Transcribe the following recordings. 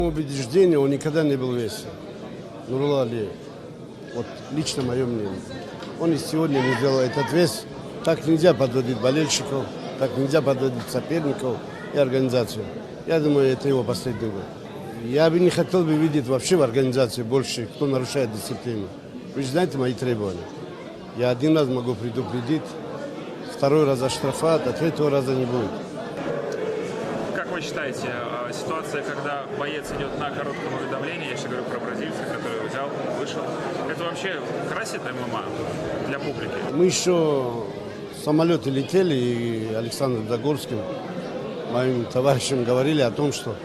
Убеждение, он никогда не был весел. Нурулла Алиев. Вот лично мое мнение. Он и сегодня не сделал этот вес. Так нельзя подводить болельщиков, так нельзя подводить соперников и организацию. Я думаю, это его последний год. Я бы не хотел бы видеть вообще в организации больше, кто нарушает дисциплину. Вы же знаете мои требования. Я один раз могу предупредить, второй раз оштрафовать, а третьего раза не будет. Как вы считаете, ситуация, когда боец идет на коротком уведомлении, я сейчас говорю про бразильца, который взял, вышел, это вообще красит ММА для публики? Мы еще в самолете летели, и Александром Загорским, моим товарищам, говорили о том, что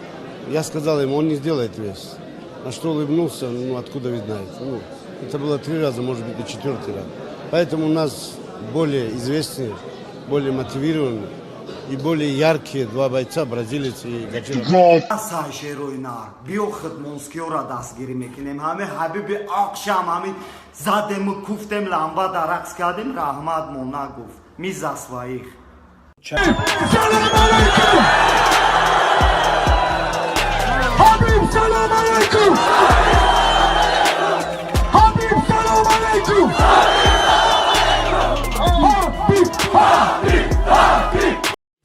я сказал ему, он не сделает вес. На что улыбнулся, ну откуда вы знаете. Ну, это было 3 раза, может быть, и 4-й раз. Поэтому у нас более известные, более мотивированные и более яркие 2 бойца, бразилец и Гачинов. Сашеройнар, биохот монскиора дасгири мекинем, хаме хабиби акшам, хаме задем куфтем ламба даракс кадем, рахмат монагуф, миза своих. Салам алейкум! Habib салам алейкум! Habib салам алейкум!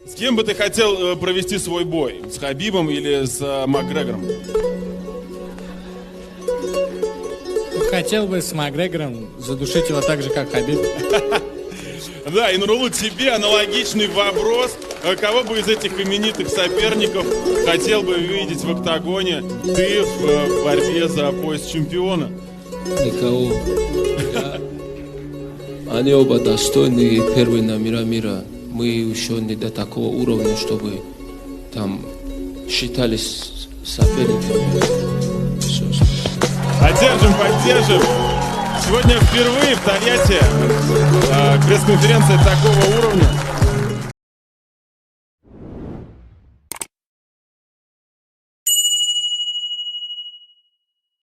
С кем бы ты хотел провести свой бой? С Хабибом или с Макгрегором? Хотел бы с Макгрегором задушить его так же, как Хабиб. Да, и Нуруллу, тебе аналогичный вопрос. Кого бы из этих именитых соперников хотел бы видеть в октагоне ты в борьбе за пояс чемпиона? Никого. Они оба достойны первый номера мира. Мы еще не до такого уровня, чтобы там считались соперниками. Поддержим. Сегодня впервые в Тольятти пресс-конференция такого уровня.